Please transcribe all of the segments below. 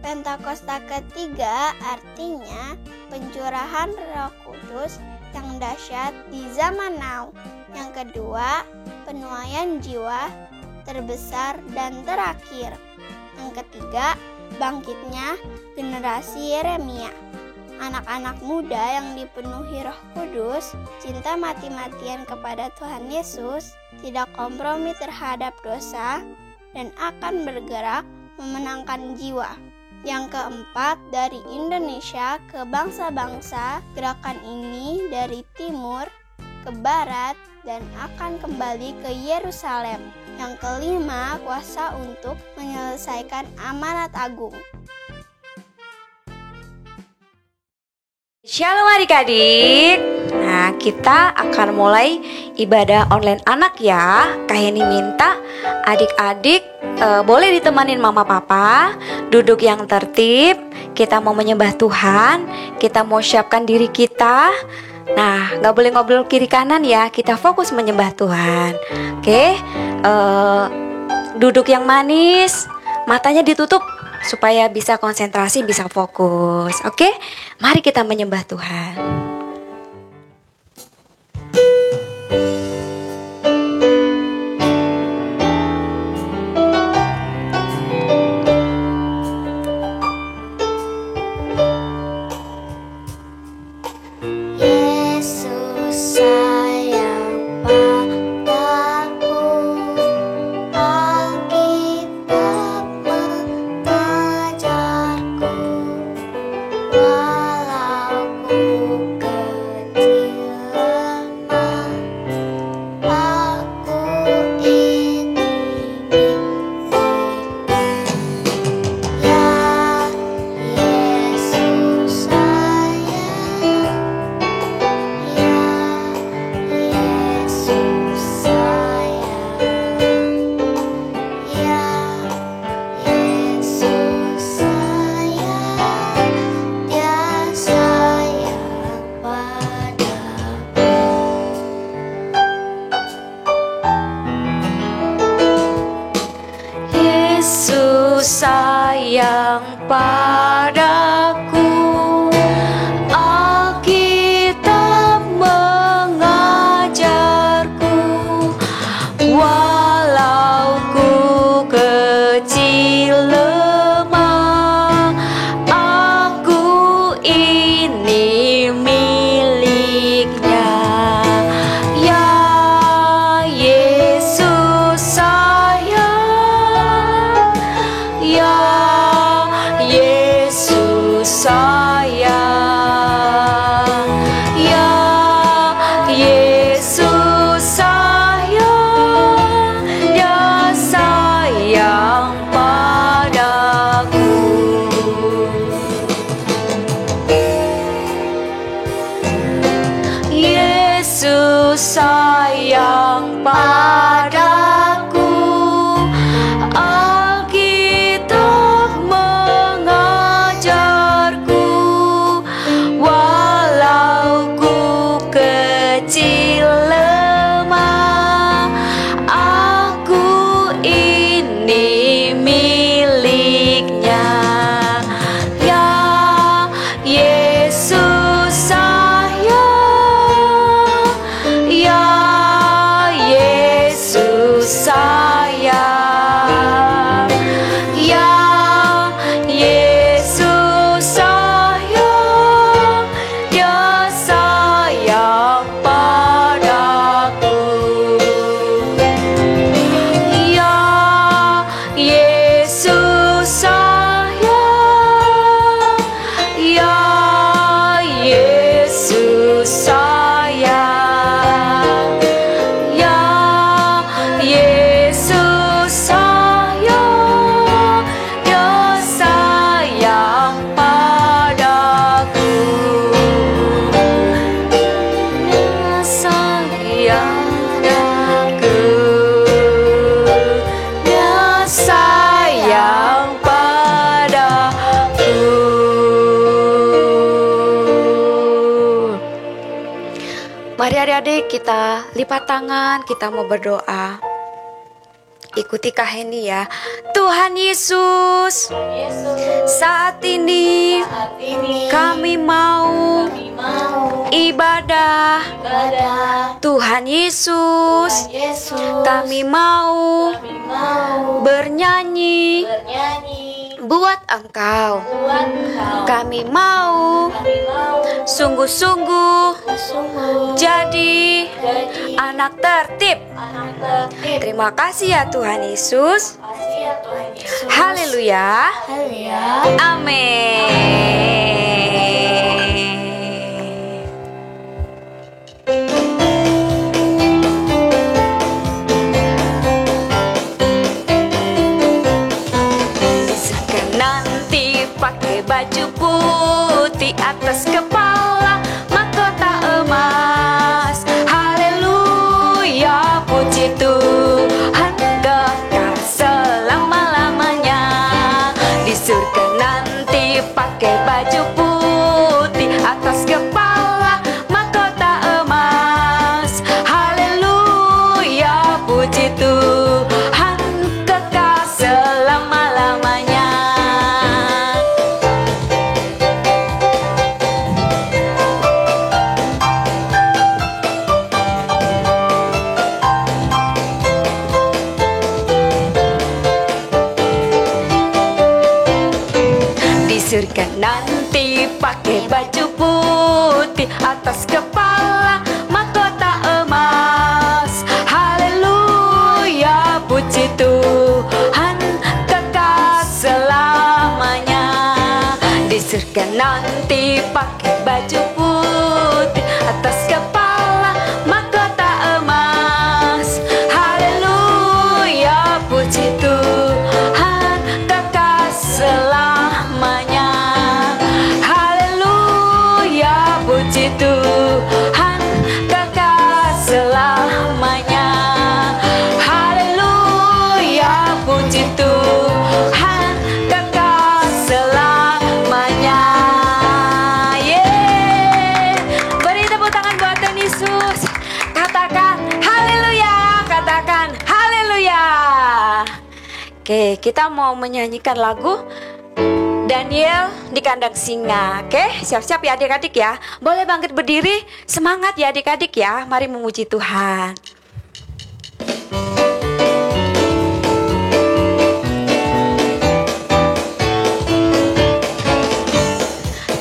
Pentakosta ketiga artinya pencurahan Roh Kudus yang dahsyat di zaman now. Yang kedua, penuaian jiwa terbesar dan terakhir. Yang ketiga, bangkitnya generasi Yeremia. Anak-anak muda yang dipenuhi Roh Kudus, cinta mati-matian kepada Tuhan Yesus, tidak kompromi terhadap dosa, dan akan bergerak memenangkan jiwa. Yang keempat, dari Indonesia ke bangsa-bangsa, gerakan ini dari timur ke barat dan akan kembali ke Yerusalem. Yang kelima, kuasa untuk menyelesaikan amanat agung. Shalom adik-adik. Nah, kita akan mulai ibadah online anak ya. Kak Heni minta adik-adik boleh ditemanin mama papa, duduk yang tertib. Kita mau menyembah Tuhan, kita mau siapkan diri kita. Nah, gak boleh ngobrol kiri kanan ya. Kita fokus menyembah Tuhan. Oke, duduk yang manis, matanya ditutup supaya bisa konsentrasi, bisa fokus. Oke, mari kita menyembah Tuhan. Sayang padaku, Alkitab mengajarku, walau ku kecil lemah, aku ini miliknya. Ya Yesus sayang, ya Yesus Adik-adik kita lipat tangan, kita mau berdoa. Ikuti Kak Hendy ya. Tuhan Yesus, saat ini kami mau ibadah. Tuhan Yesus, kami mau bernyanyi buat Engkau. Kami mau sungguh-sungguh jadi anak tertib. Terima kasih ya Tuhan Yesus. Haleluya. Amin. Jika nanti pakai baju putih atas kepala mahkota emas. Haleluya, puji Tuhan kekal selama-lamanya. Di surga nanti pakai baju putih atas kepala mahkota emas. Haleluya, puji Tuhan kekal selama-lamanya. Di surga nanti pakai baju putih atas kepala mahkota emas. Haleluya, puji Tuhan kekal selamanya. Di surga nanti pakai baju putih atas kepala mahkota emas. Haleluya, puji Tuhan kekal selamanya. Haleluya, puji Tuhan kekal selamanya. Haleluya, puji Tuhan kekal selamanya. Yeay. Beri tepuk tangan buat Tuhan Yesus. Katakan haleluya, katakan haleluya. Oke, kita mau menyanyikan lagu Daniel di kandang singa. Oke, siap-siap ya adik-adik ya. Boleh bangkit berdiri, semangat ya adik-adik ya. Mari memuji Tuhan.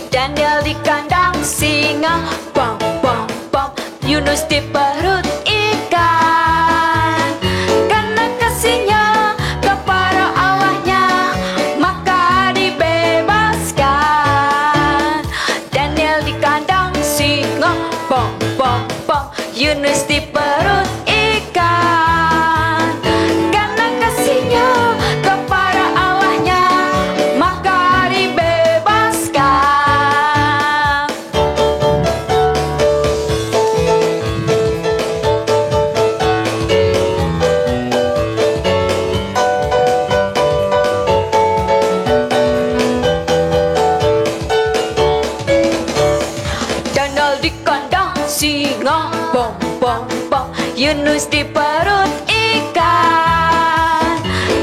Daniel di kandang singa, bam bam bam. Yunus di perut ikan. Karena kasihnya kepada Allahnya, maka dibebaskan. Daniel di kandang singa, bam bam bam. Yunus di perut ikan. Karena kasihnya kepada Allahnya, maka dibebaskan. Daniel di kandang singa, bom bom bom. Yunus di perut ikan.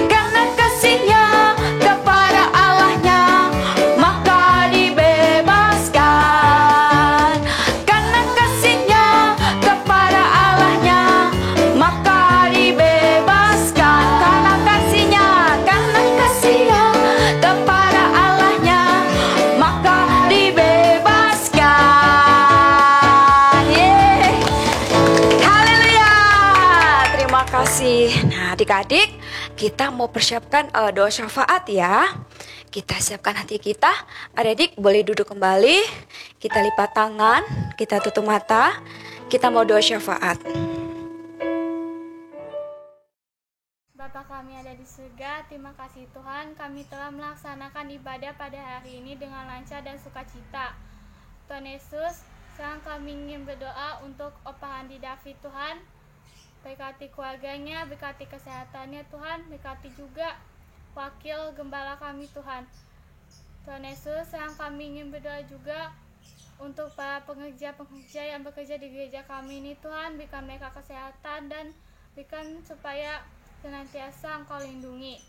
Karena kasihnya kepada Allahnya, maka dibebaskan. Karena kasihnya kepada Allahnya, maka dibebaskan. Karena kasihnya kepada Allahnya, maka dibebaskan. Yeay. Haleluya. Terima kasih. Nah, adik-adik, kita mau persiapkan doa syafaat ya. Kita siapkan hati kita. Adik-adik boleh duduk kembali. Kita lipat tangan, kita tutup mata. Kita mau doa syafaat. Bapa kami ada di surga, terima kasih Tuhan, kami telah melaksanakan ibadah pada hari ini dengan lancar dan sukacita. Tuhan Yesus, sekarang kami ingin berdoa untuk Opa Andi David Tuhan. Berkati keluarganya, berkati kesehatannya Tuhan, berkati juga wakil gembala kami Tuhan. Tuhan Yesus, sekarang kami ingin berdoa juga untuk para pengerja-pengerja yang bekerja di gereja kami ini Tuhan, berikan mereka kesehatan dan berikan supaya senantiasa Engkau lindungi.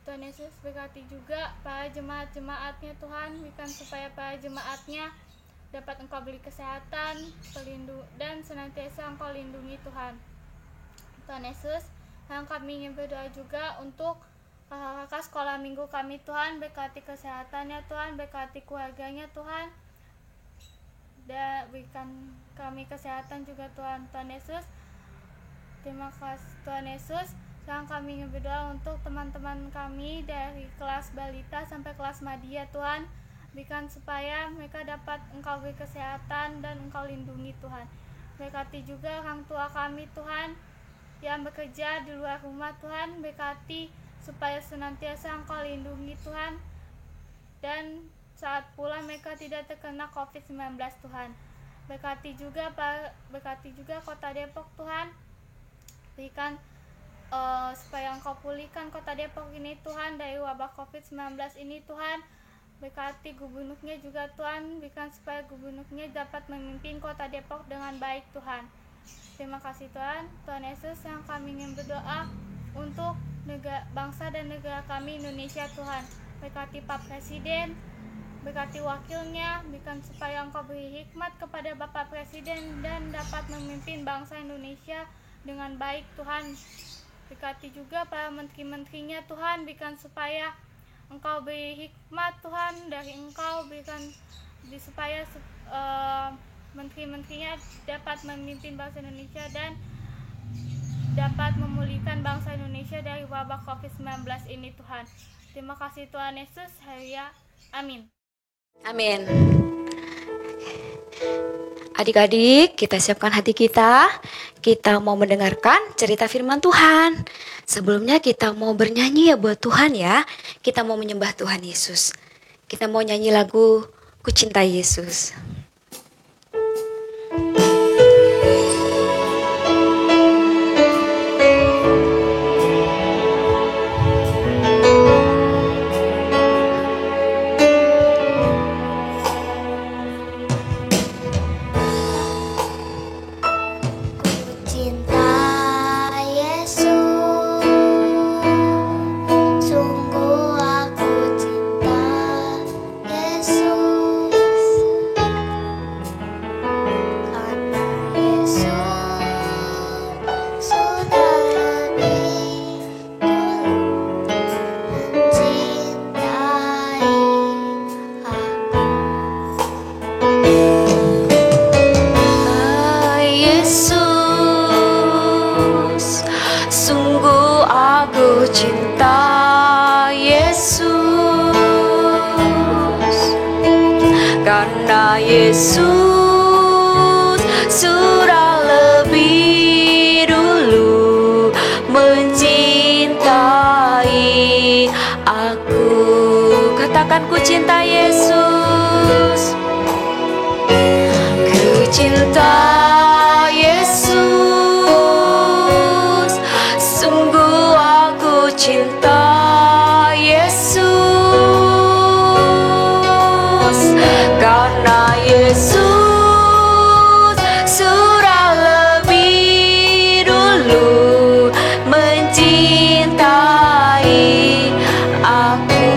Tuhan Yesus, berkati juga para jemaat-jemaatnya Tuhan, berikan supaya para jemaatnya dapat Engkau beri kesehatan, dan senantiasa Engkau lindungi Tuhan. Tuhan Yesus, yang kami ingin berdoa juga untuk kakak sekolah minggu kami Tuhan, berkati kesehatannya Tuhan, berkati keluarganya Tuhan, dan berikan kami kesehatan juga Tuhan. Tuhan Yesus, terima kasih Tuhan Yesus. Sekarang kami ingin berdoa untuk teman-teman kami dari kelas balita sampai kelas madya Tuhan, berikan supaya mereka dapat Engkau beri kesehatan dan Engkau lindungi Tuhan. Berkati juga orang tua kami Tuhan yang bekerja di luar rumah Tuhan, berkati supaya senantiasa Engkau lindungi Tuhan, dan saat pulang mereka tidak terkena COVID-19 Tuhan. Berkati juga Kota Depok Tuhan, berikan supaya Engkau pulihkan Kota Depok ini Tuhan dari wabah COVID-19 ini Tuhan. Berkati gubernurnya juga Tuhan, berikan supaya gubernurnya dapat memimpin Kota Depok dengan baik Tuhan. Terima kasih Tuhan. Tuhan Yesus, yang kami ingin berdoa untuk bangsa dan negara kami Indonesia Tuhan. Berkati Pak Presiden, berkati wakilnya, berikan supaya Engkau beri hikmat kepada Bapak Presiden dan dapat memimpin bangsa Indonesia dengan baik Tuhan. Berkati juga para menteri-menterinya Tuhan, berikan supaya Engkau beri hikmat Tuhan dari Engkau, berikan supaya menteri-menterinya dapat memimpin bangsa Indonesia dan dapat memulihkan bangsa Indonesia dari wabah COVID-19 ini Tuhan. Terima kasih Tuhan Yesus, haleluya, amin. Amin. Adik-adik, kita siapkan hati kita. Kita mau mendengarkan cerita firman Tuhan. Sebelumnya kita mau bernyanyi ya buat Tuhan ya. Kita mau menyembah Tuhan Yesus. Kita mau nyanyi lagu Ku Cinta Yesus. Karena Yesus sudah lebih dulu mencintai aku. Katakan, ku cinta Yesus. Ku cinta Yesus. Sungguh aku cinta Yesus. Karena Yesus sudah lebih dulu mencintai aku.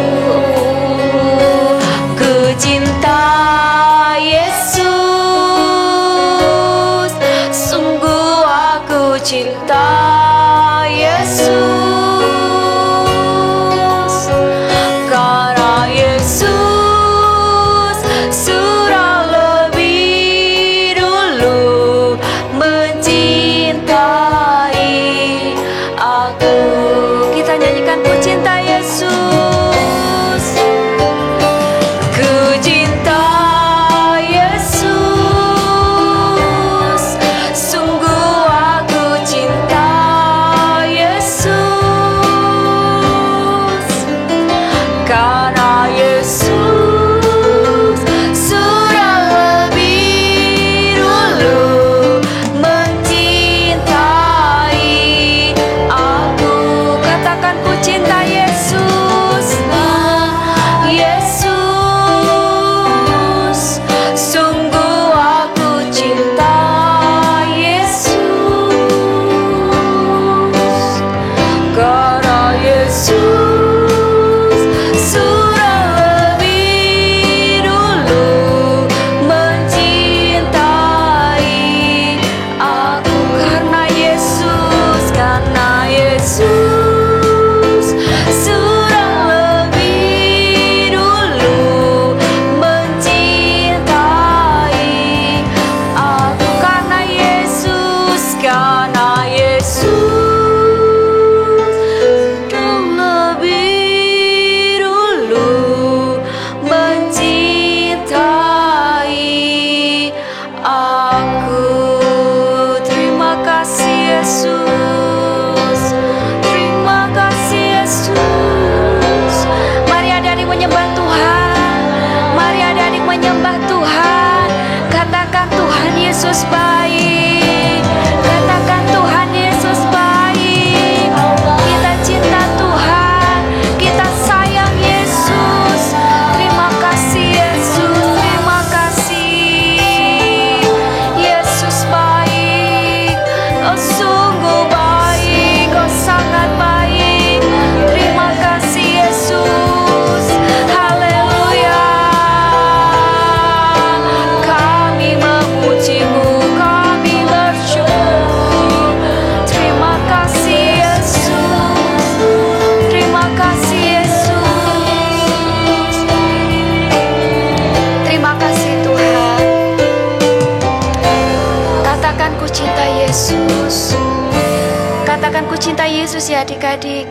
Yesus ya adik-adik.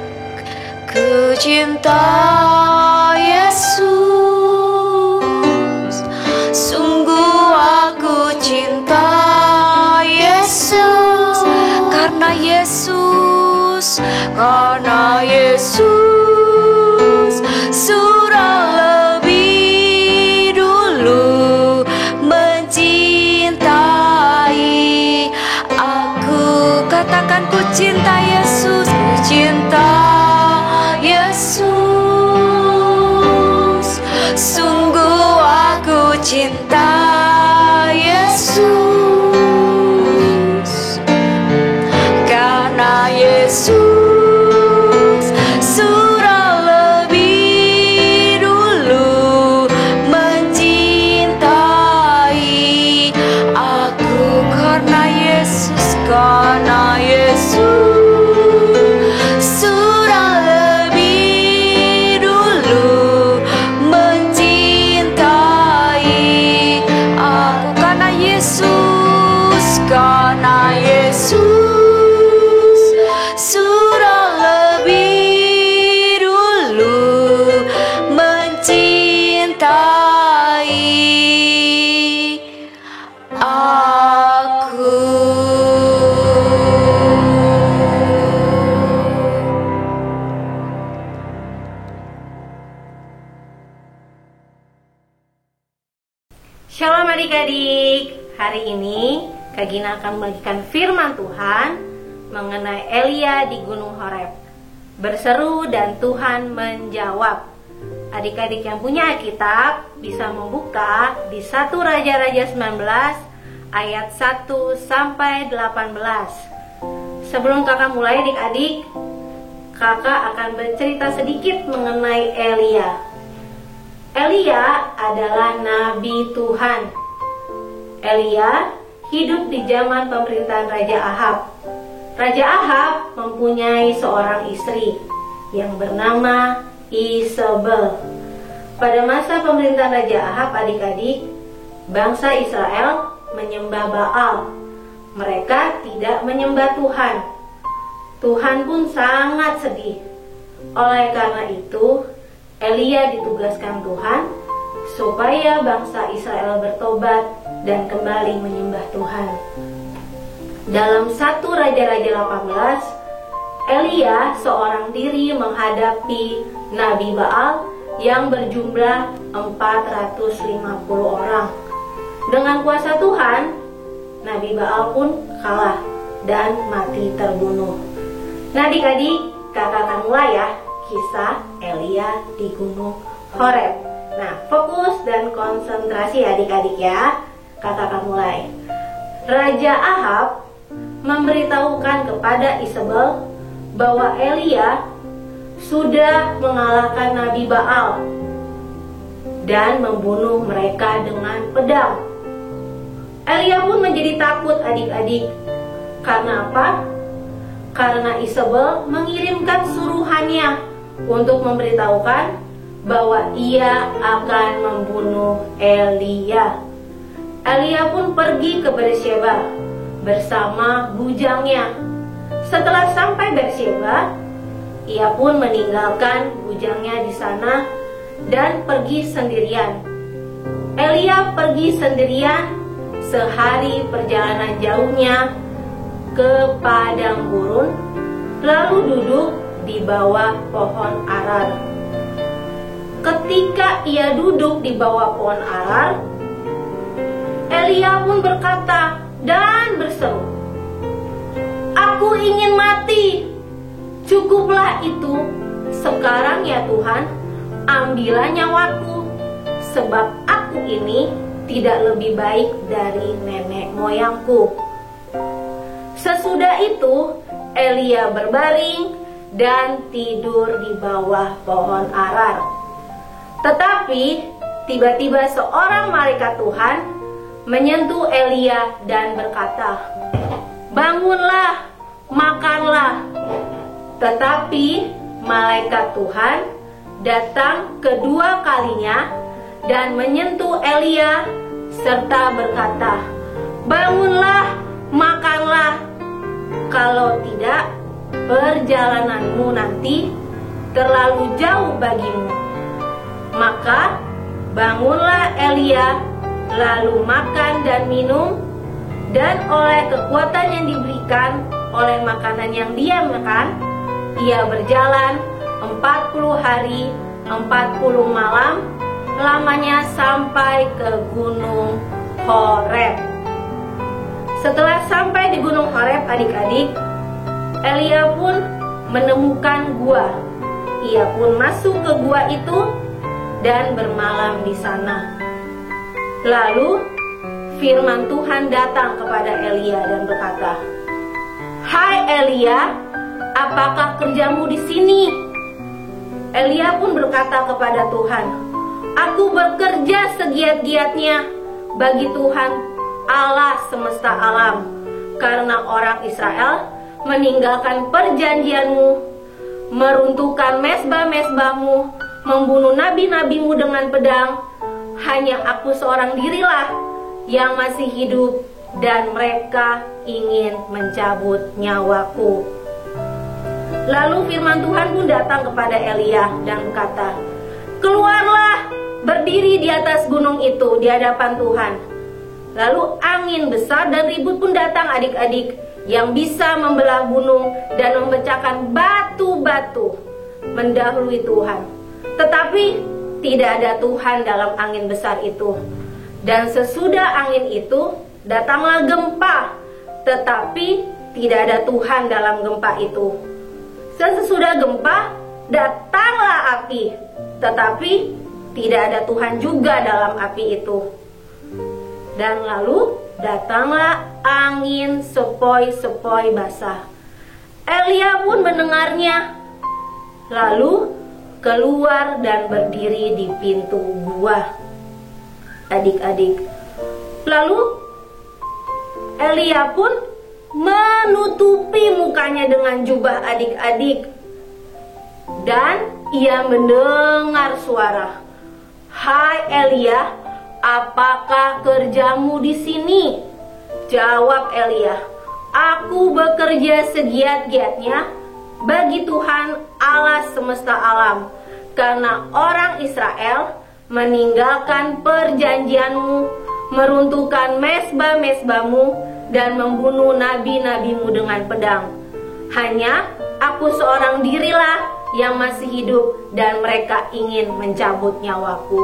Ku cinta Yesus, sungguh aku cinta Yesus, karena Yesus sudah lebih dulu mencintai aku. Katakan ku cinta Yesus, ku cinta Yesus, sungguh aku cinta Yesus, karena Yesus sudah lebih dulu mencintai aku. Karena Yesus sudah lebih dulu mencintai aku. Karena Yesus sudah lebih dulu mencintai aku. Shalom adik-adik, hari ini Kak Gina akan membagikan firman Tuhan mengenai Elia di Gunung Horeb. Berseru dan Tuhan menjawab. Adik-adik yang punya Alkitab bisa membuka di 1 Raja-Raja 19 ayat 1 sampai 18. Sebelum kakak mulai adik-adik, kakak akan bercerita sedikit mengenai Elia. Elia adalah nabi Tuhan. Elia hidup di zaman pemerintahan Raja Ahab. Raja Ahab mempunyai seorang istri yang bernama Isabel. Pada masa pemerintahan Raja Ahab, adik-adik, bangsa Israel menyembah Baal. Mereka tidak menyembah Tuhan. Tuhan pun sangat sedih. Oleh karena itu, Elia ditugaskan Tuhan supaya bangsa Israel bertobat dan kembali menyembah Tuhan. Dalam 1 Raja-Raja 18, Elia seorang diri menghadapi Nabi Baal yang berjumlah 450 orang. Dengan kuasa Tuhan, Nabi Baal pun kalah dan mati terbunuh. Nah adik-adik, kakak akan mulai ya kisah Elia di Gunung Horeb. Nah, fokus dan konsentrasi adik-adik ya. Kakak akan mulai. Raja Ahab memberitahukan kepada Isabel bahwa Elia sudah mengalahkan Nabi Baal dan membunuh mereka dengan pedang. Elia pun menjadi takut adik-adik. Karena apa? Karena Isabel mengirimkan suruhannya untuk memberitahukan bahwa ia akan membunuh Elia. Elia pun pergi ke Beersheba bersama bujangnya. Setelah sampai Beersheba, ia pun meninggalkan bujangnya di sana dan pergi sendirian. Elia pergi sendirian sehari perjalanan jauhnya ke padang gurun, lalu duduk di bawah pohon arar. Ketika ia duduk di bawah pohon arar, Elia pun berkata dan berseru, "Aku ingin mati. Cukuplah itu. Sekarang ya Tuhan, ambillah nyawaku, sebab aku ini tidak lebih baik dari nenek moyangku." Sesudah itu, Elia berbaring dan tidur di bawah pohon arar. Tetapi tiba-tiba seorang malaikat Tuhan menyentuh Elia dan berkata, "Bangunlah, makanlah." Tetapi malaikat Tuhan datang kedua kalinya dan menyentuh Elia serta berkata, "Bangunlah, makanlah. Kalau tidak, perjalananmu nanti terlalu jauh bagimu. Maka bangunlah Elia, lalu makan dan minum, dan oleh kekuatan yang diberikan oleh makanan yang dia makan, ia berjalan 40 hari 40 malam lamanya sampai ke Gunung Horeb. Setelah sampai di Gunung Horeb, adik-adik, Elia pun menemukan gua. Ia pun masuk ke gua itu dan bermalam di sana. Lalu firman Tuhan datang kepada Elia dan berkata, "Hai Elia, apakah kerjamu di sini?" Elia pun berkata kepada Tuhan, "Aku bekerja segiat-giatnya bagi Tuhan Allah semesta alam, karena orang Israel meninggalkan perjanjianmu, meruntuhkan mezbah-mezbahmu, membunuh nabi-nabimu dengan pedang. Hanya aku seorang dirilah yang masih hidup, dan mereka ingin mencabut nyawaku." Lalu firman Tuhan pun datang kepada Elia dan berkata, "Keluarlah, berdiri di atas gunung itu di hadapan Tuhan." Lalu angin besar dan ribut pun datang, adik-adik, yang bisa membelah gunung dan memecahkan batu-batu mendahului Tuhan. Tetapi tidak ada Tuhan dalam angin besar itu. Dan sesudah angin itu datanglah gempa, tetapi tidak ada Tuhan dalam gempa itu. Sesudah gempa datanglah api, tetapi tidak ada Tuhan juga dalam api itu. Dan lalu datanglah angin sepoi-sepoi basah. Elia pun mendengarnya, lalu keluar dan berdiri di pintu gua, adik-adik. Lalu Elia pun menutupi mukanya dengan jubah, adik-adik, dan ia mendengar suara, "Hai Elia, apakah kerjamu di sini?" Jawab Elia, "Aku bekerja segiat-giatnya bagi Tuhan Allah semesta alam, karena orang Israel meninggalkan perjanjianmu, meruntuhkan mezbah-mezbahmu, dan membunuh nabi-nabimu dengan pedang. Hanya aku seorang dirilah yang masih hidup, dan mereka ingin mencabut nyawaku."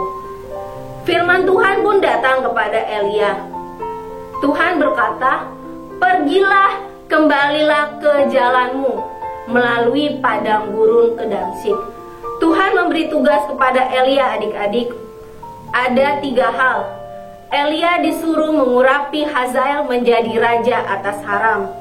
Firman Tuhan pun datang kepada Elia. Tuhan berkata, "Pergilah, kembalilah ke jalanmu melalui padang gurun ke Damsyik." Tuhan memberi tugas kepada Elia, adik-adik. Ada 3 hal. Elia disuruh mengurapi Hazael menjadi raja atas Haram.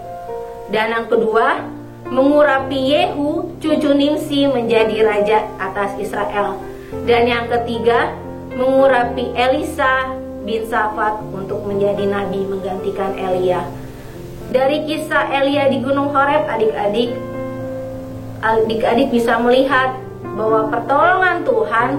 Dan yang kedua, mengurapi Yehu cucu Nimsi menjadi raja atas Israel. Dan yang ketiga, mengurapi Elisa bin Safat untuk menjadi nabi menggantikan Elia. Dari kisah Elia di Gunung Horeb, adik-adik bisa melihat bahwa pertolongan Tuhan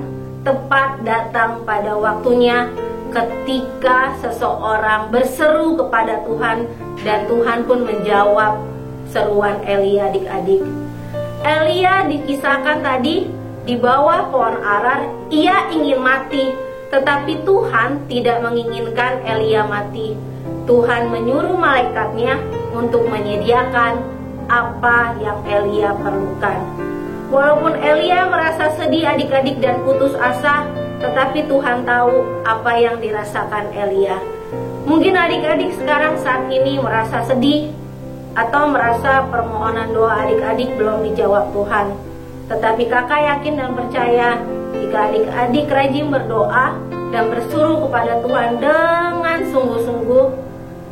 tepat datang pada waktunya ketika seseorang berseru kepada Tuhan, dan Tuhan pun menjawab seruan Elia, adik-adik. Elia dikisahkan tadi di bawah pohon arar, ia ingin mati, tetapi Tuhan tidak menginginkan Elia mati. Tuhan menyuruh malaikatnya untuk menyediakan apa yang Elia perlukan. Walaupun Elia merasa sedih, adik-adik, dan putus asa, tetapi Tuhan tahu apa yang dirasakan Elia. Mungkin adik-adik sekarang saat ini merasa sedih, atau merasa permohonan doa adik-adik belum dijawab Tuhan. Tetapi kakak yakin dan percaya, jika adik-adik rajin berdoa dan berseru kepada Tuhan dengan sungguh-sungguh,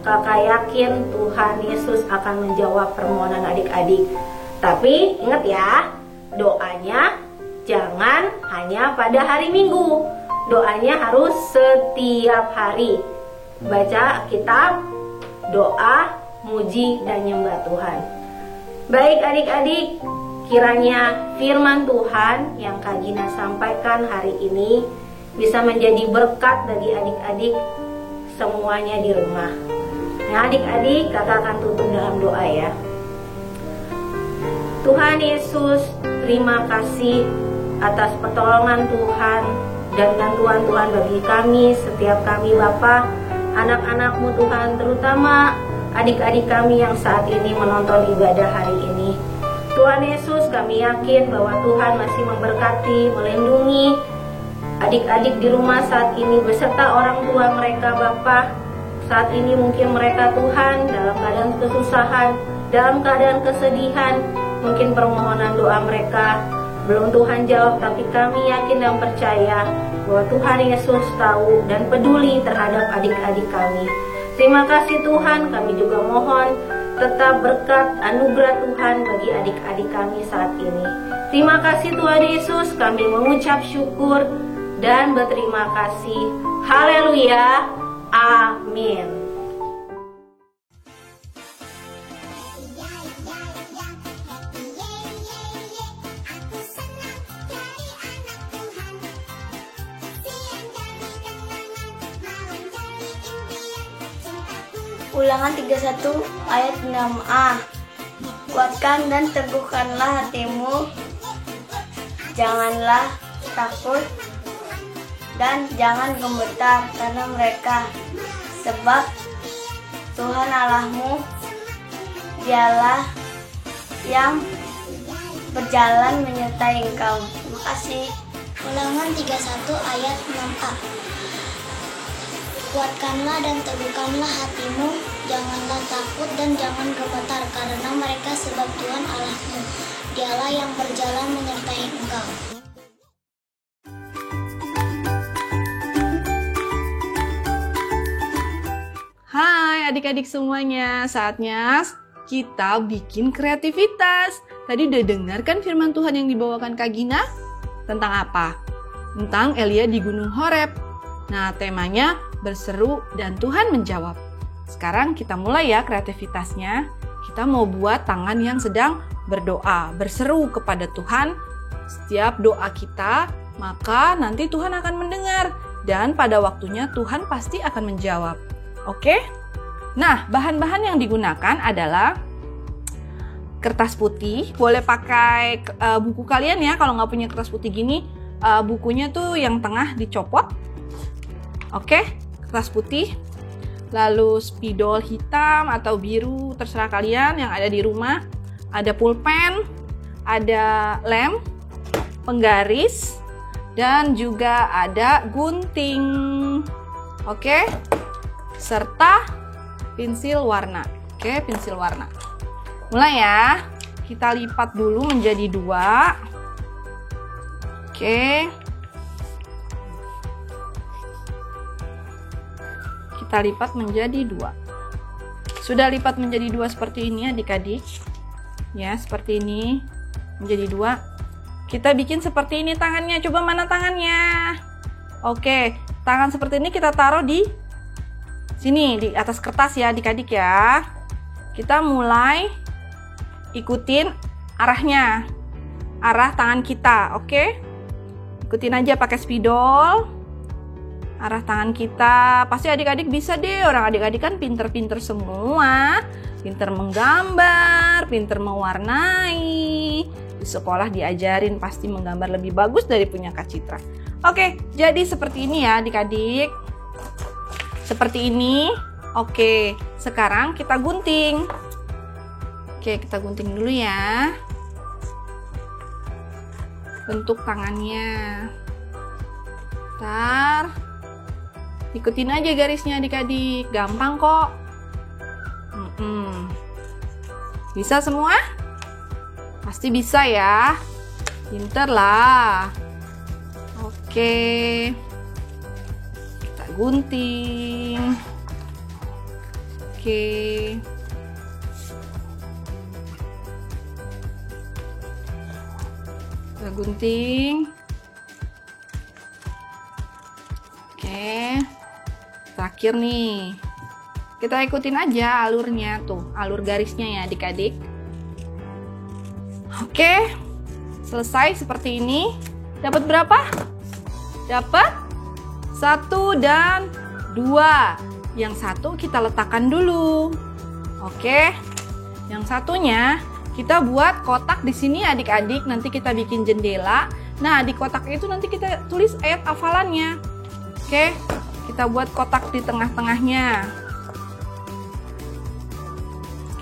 kakak yakin Tuhan Yesus akan menjawab permohonan adik-adik. Tapi ingat ya, doanya jangan hanya pada hari Minggu. Doanya harus setiap hari. Baca kitab, doa, muji, dan nyembah Tuhan. Baik adik-adik, kiranya firman Tuhan yang Kak Gina sampaikan hari ini bisa menjadi berkat bagi adik-adik semuanya di rumah. Nah adik-adik, kakak akan tutup dalam doa ya. Tuhan Yesus, terima kasih atas pertolongan Tuhan dan bantuan Tuhan bagi kami, setiap kami Bapa, anak-anak-Mu Tuhan, terutama adik-adik kami yang saat ini menonton ibadah hari ini. Tuhan Yesus, kami yakin bahwa Tuhan masih memberkati, melindungi adik-adik di rumah saat ini beserta orang tua mereka Bapa. Saat ini mungkin mereka Tuhan dalam keadaan kesusahan, dalam keadaan kesedihan, mungkin permohonan doa mereka belum Tuhan jawab, tapi kami yakin dan percaya bahwa Tuhan Yesus tahu dan peduli terhadap adik-adik kami. Terima kasih Tuhan, kami juga mohon tetap berkat anugerah Tuhan bagi adik-adik kami saat ini. Terima kasih Tuhan Yesus, kami mengucap syukur dan berterima kasih. Haleluya, amin. Ulangan 31 ayat 6a. Kuatkan dan teguhkanlah hatimu, janganlah takut dan jangan gemetar karena mereka, sebab Tuhan Allahmu dialah yang berjalan menyertai engkau. Terima kasih. Ulangan 31 ayat 6a. Kuatkanlah dan teguhkanlah hatimu, janganlah takut dan jangan gemetar karena mereka, sebab Tuhan Allahmu dialah yang berjalan menyertai engkau. Hai adik-adik semuanya, saatnya kita bikin kreativitas. Tadi udah dengar kan firman Tuhan yang dibawakan Kak Gina? Tentang apa? Tentang Elia di Gunung Horeb. Nah, temanya berseru dan Tuhan menjawab. Sekarang kita mulai ya kreativitasnya. Kita mau buat tangan yang sedang berdoa, berseru kepada Tuhan. Setiap doa kita, maka nanti Tuhan akan mendengar. Dan pada waktunya Tuhan pasti akan menjawab. Oke? Nah, bahan-bahan yang digunakan adalah kertas putih. Boleh pakai buku kalian ya. Kalau nggak punya kertas putih gini, bukunya tuh yang tengah dicopot. Oke, kertas putih, lalu spidol hitam atau biru, terserah kalian yang ada di rumah. Ada pulpen, ada lem, penggaris, dan juga ada gunting. Oke, serta pensil warna. Oke, pensil warna. Mulai ya, kita lipat dulu menjadi 2. Oke. Kita lipat menjadi 2. Sudah lipat menjadi 2 seperti ini adik-adik. Ya, seperti ini. Menjadi 2. Kita bikin seperti ini tangannya. Coba mana tangannya? Oke, tangan seperti ini kita taruh di sini, di atas kertas ya adik-adik ya. Kita mulai ikutin arahnya. Arah tangan kita, oke? Ikutin aja pakai spidol. Arah tangan kita, pasti adik-adik bisa deh, orang adik-adik kan pinter-pinter semua, pinter menggambar, pinter mewarnai, di sekolah diajarin pasti menggambar lebih bagus dari punya Kak Citra. Oke, jadi seperti ini ya adik-adik, seperti ini. Oke, sekarang kita gunting. Oke, kita gunting dulu ya, bentuk tangannya. Ntar ikutin aja garisnya adik-adik, gampang kok. Bisa semua? Pasti bisa ya, pinter lah. Oke, kita gunting. Oke, kita gunting. Oke, terakhir nih, kita ikutin aja alurnya tuh, alur garisnya ya adik-adik. Oke, selesai seperti ini. Dapat berapa? Dapat 1 dan 2. Yang satu kita letakkan dulu. Oke, yang satunya kita buat kotak di sini adik-adik. Nanti kita bikin jendela. Nah, di kotak itu nanti kita tulis ayat hafalannya. Oke, kita buat kotak di tengah-tengahnya.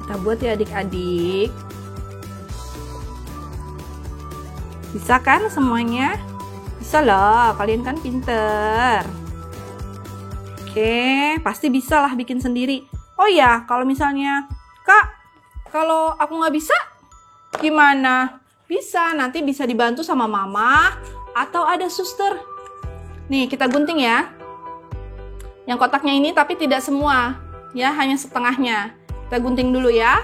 Kita buat ya adik-adik. Bisa kan semuanya? Bisa loh, kalian kan pinter. Oke, pasti bisa lah bikin sendiri. Oh ya, kalau misalnya, Kak, kalau aku nggak bisa, gimana? Bisa, nanti bisa dibantu sama mama atau ada suster. Nih, kita gunting ya. Yang kotaknya ini tapi tidak semua, ya, hanya setengahnya. Kita gunting dulu ya.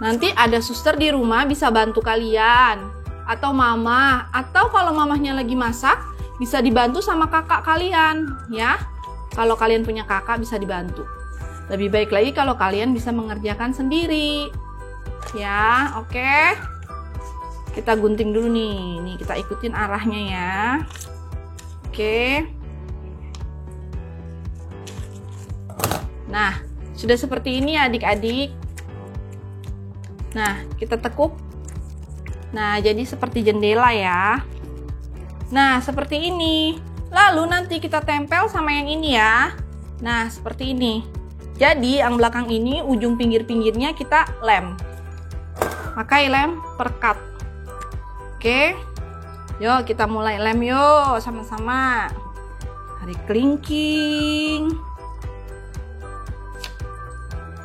Nanti ada suster di rumah bisa bantu kalian. Atau mama, atau kalau mamahnya lagi masak, bisa dibantu sama kakak kalian, ya. Kalau kalian punya kakak bisa dibantu. Lebih baik lagi kalau kalian bisa mengerjakan sendiri. Ya, oke. Kita gunting dulu nih. Nih, kita ikutin arahnya ya. Oke. Nah, sudah seperti ini adik-adik. Nah, kita tekuk. Nah, jadi seperti jendela ya. Nah, seperti ini. Lalu nanti kita tempel sama yang ini ya. Nah, seperti ini. Jadi, yang belakang ini, ujung pinggir-pinggirnya kita lem. Pakai lem perkat. Oke. Yuk, kita mulai lem yuk, sama-sama. Tarik kelingking.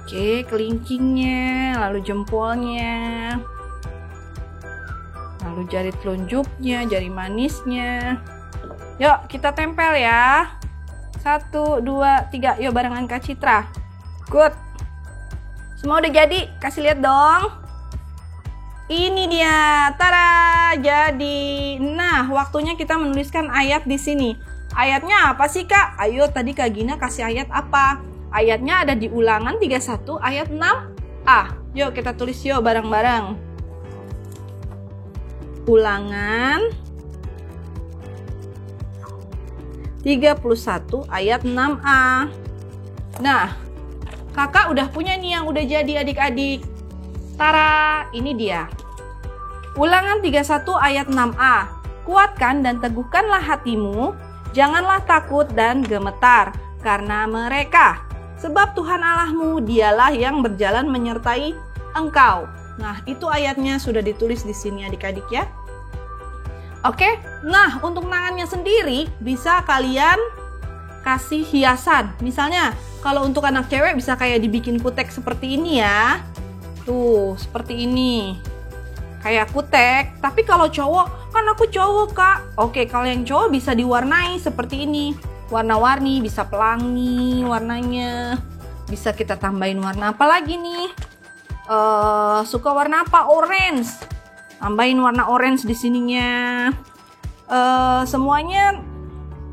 Oke, kelingkingnya, lalu jempolnya. Lalu jari telunjuknya, jari manisnya. Yuk, kita tempel ya. 1, 2, 3. Yuk, barengan Kak Citra. Good. Semua udah jadi? Kasih lihat dong. Ini dia. Tada, jadi. Nah, waktunya kita menuliskan ayat di sini. Ayatnya apa sih, Kak? Ayo, tadi Kak Gina kasih ayat apa? Ayatnya ada di Ulangan 31 ayat 6a. Yuk, kita tulis yuk bareng-bareng. Ulangan 31 ayat 6a. Nah, kakak udah punya nih yang udah jadi adik-adik. Tara, ini dia. Ulangan 31 ayat 6a. Kuatkan dan teguhkanlah hatimu, janganlah takut dan gemetar karena mereka. Sebab Tuhan Allahmu dialah yang berjalan menyertai engkau. Nah, itu ayatnya sudah ditulis di sini adik-adik ya. Oke, nah untuk tangannya sendiri bisa kalian kasih hiasan. Misalnya, kalau untuk anak cewek bisa kayak dibikin kutek seperti ini ya. Tuh, seperti ini. Kayak kutek, tapi kalau cowok, kan aku cowok Kak. Oke, kalau yang cowok bisa diwarnai seperti ini. Warna-warni, bisa pelangi warnanya. Bisa kita tambahin warna apa lagi nih? Suka warna apa? Orange. Tambahin warna orange di sininya. Semuanya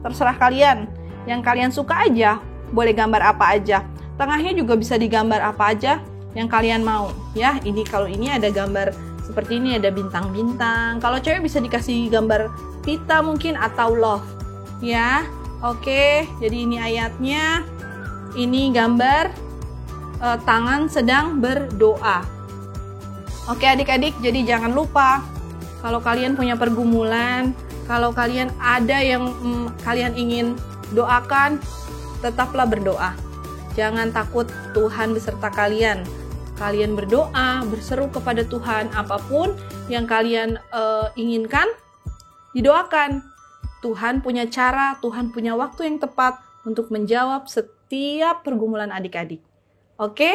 terserah kalian. Yang kalian suka aja. Boleh gambar apa aja. Tengahnya juga bisa digambar apa aja yang kalian mau. Ya, ini kalau ini ada gambar seperti ini, ada bintang-bintang. Kalau cewek bisa dikasih gambar pita mungkin atau love. Ya, oke. Jadi ini ayatnya. Ini gambar tangan sedang berdoa. Oke adik-adik, jadi jangan lupa kalau kalian punya pergumulan, kalau kalian ada yang kalian ingin doakan, tetaplah berdoa. Jangan takut, Tuhan beserta kalian. Kalian berdoa, berseru kepada Tuhan, apapun yang kalian inginkan, didoakan. Tuhan punya cara, Tuhan punya waktu yang tepat untuk menjawab setiap pergumulan adik-adik. Oke,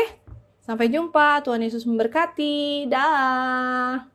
sampai jumpa. Tuhan Yesus memberkati. Dah.